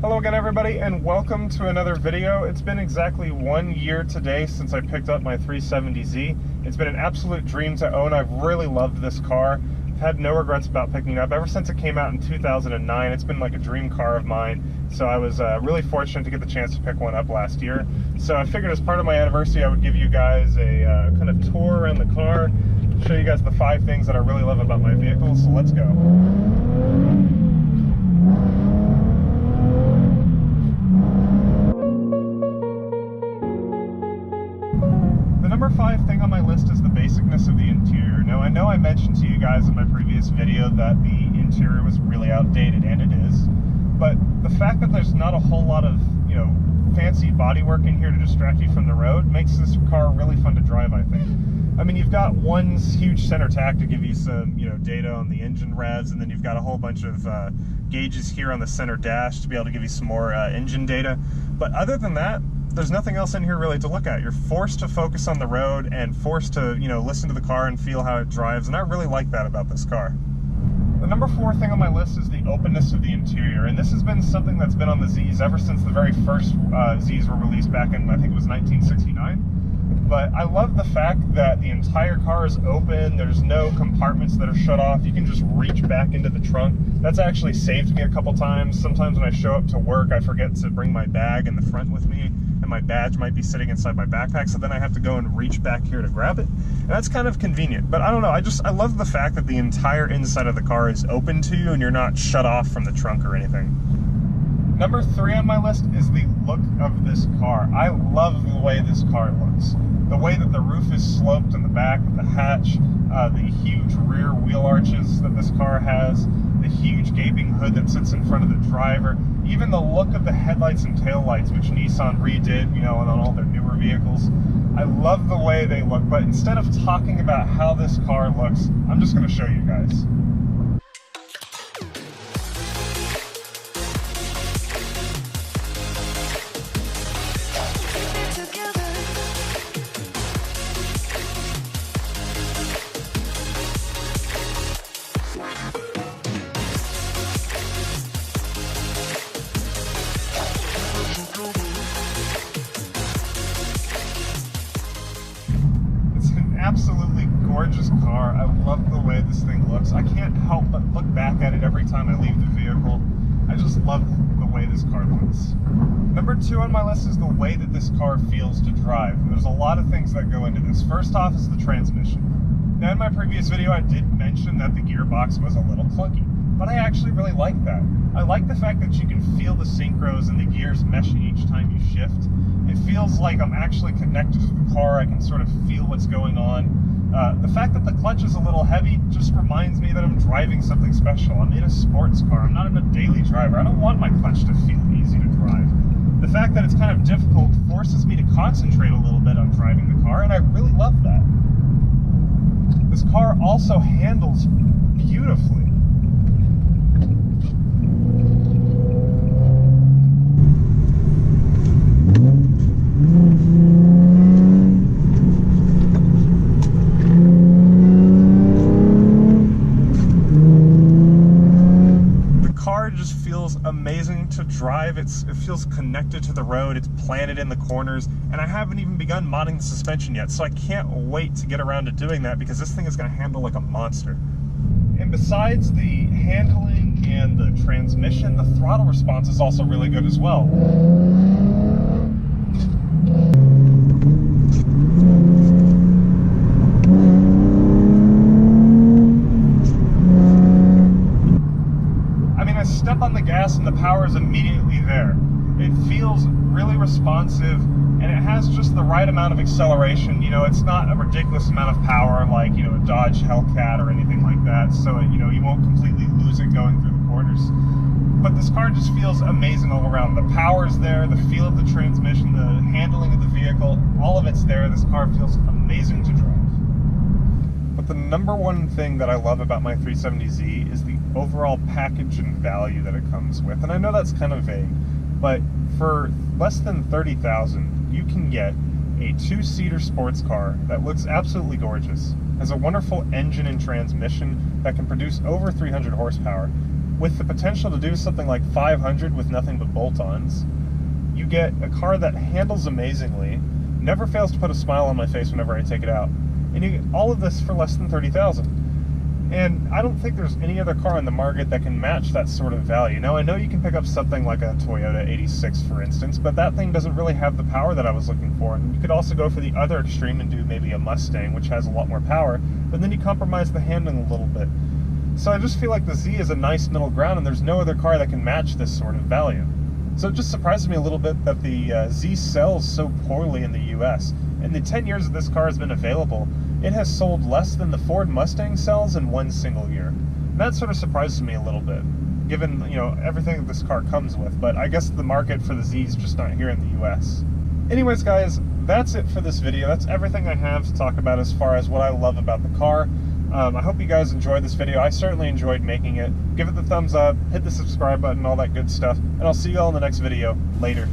Hello again everybody, and welcome to another video. It's been exactly 1 year today since I picked up my 370Z. It's been an absolute dream to own. I've really loved this car. I've had no regrets about picking it up. Ever since it came out in 2009, it's been like a dream car of mine. So I was really fortunate to get the chance to pick one up last year. So I figured as part of my anniversary, I would give you guys a kind of tour around the car, show you guys the 5 things that I really love about my vehicle. So let's go. Number 5 thing on my list is the basicness of the interior. Now, I know I mentioned to you guys in my previous video that the interior was really outdated, and it is, but the fact that there's not a whole lot of, fancy bodywork in here to distract you from the road makes this car really fun to drive, I think. I mean, you've got one huge center tach to give you some, data on the engine revs, and then you've got a whole bunch of gauges here on the center dash to be able to give you some more engine data. But other than that, there's nothing else in here really to look at. You're forced to focus on the road and forced to, listen to the car and feel how it drives, and I really like that about this car. The number 4 thing on my list is the openness of the interior, and this has been something that's been on the Zs ever since the very first Zs were released back in, I think it was 1969. But I love the fact that the entire car is open. There's no compartments that are shut off. You can just reach back into the trunk. That's actually saved me a couple times. Sometimes when I show up to work, I forget to bring my bag in the front with me, and my badge might be sitting inside my backpack, so then I have to go and reach back here to grab it. And that's kind of convenient. But I don't know, I love the fact that the entire inside of the car is open to you and you're not shut off from the trunk or anything. Number 3 on my list is the look of this car. I love the way this car looks. The way that the roof is sloped in the back of the hatch, the huge rear wheel arches that this car has, the huge gaping hood that sits in front of the driver, even the look of the headlights and taillights, which Nissan redid, on all their newer vehicles. I love the way they look, but instead of talking about how this car looks, I'm just going to show you guys. Absolutely gorgeous car. I love the way this thing looks. I can't help but look back at it every time I leave the vehicle. I just love the way this car looks. Number 2 on my list is the way that this car feels to drive. There's a lot of things that go into this. First off is the transmission. Now, in my previous video, I did mention that the gearbox was a little clunky, but I actually really like that. I like the fact that you can feel the synchros and the gears meshing each time you shift. It feels like I'm actually connected to the car. I can sort of feel what's going on. The fact that the clutch is a little heavy just reminds me that I'm driving something special. I'm in a sports car. I'm not in a daily driver. I don't want my clutch to feel easy to drive. The fact that it's kind of difficult forces me to concentrate a little bit on driving the car, and I really love that. This car also handles beautifully. Just feels amazing to drive. It feels connected to the road. It's planted in the corners, and I haven't even begun modding the suspension yet, so I can't wait to get around to doing that because this thing is going to handle like a monster. And besides the handling and the transmission, the throttle response is also really good as well. Step on the gas and the power is immediately there. It feels really responsive, and it has just the right amount of acceleration. It's not a ridiculous amount of power like, a Dodge Hellcat or anything like that, so, you won't completely lose it going through the corners. But this car just feels amazing all around. The power's there, the feel of the transmission, the handling of the vehicle, all of it's there. This car feels amazing to drive. But the number 1 thing that I love about my 370Z is the overall package and value that it comes with. And I know that's kind of vague, but for less than $30,000, you can get a 2-seater sports car that looks absolutely gorgeous, has a wonderful engine and transmission that can produce over 300 horsepower, with the potential to do something like 500 with nothing but bolt-ons. You get a car that handles amazingly, never fails to put a smile on my face whenever I take it out, and you get all of this for less than $30,000. And I don't think there's any other car in the market that can match that sort of value. Now, I know you can pick up something like a Toyota 86, for instance, but that thing doesn't really have the power that I was looking for. And you could also go for the other extreme and do maybe a Mustang, which has a lot more power, but then you compromise the handling a little bit. So I just feel like the Z is a nice middle ground, and there's no other car that can match this sort of value. So it just surprises me a little bit that the Z sells so poorly in the US. In the 10 years that this car has been available, it has sold less than the Ford Mustang sells in one single year. And that sort of surprises me a little bit, given, you know, everything that this car comes with. But I guess the market for the Z is just not here in the US. Anyways, guys, that's it for this video. That's everything I have to talk about as far as what I love about the car. I hope you guys enjoyed this video. I certainly enjoyed making it. Give it the thumbs up, hit the subscribe button, all that good stuff. And I'll see you all in the next video. Later.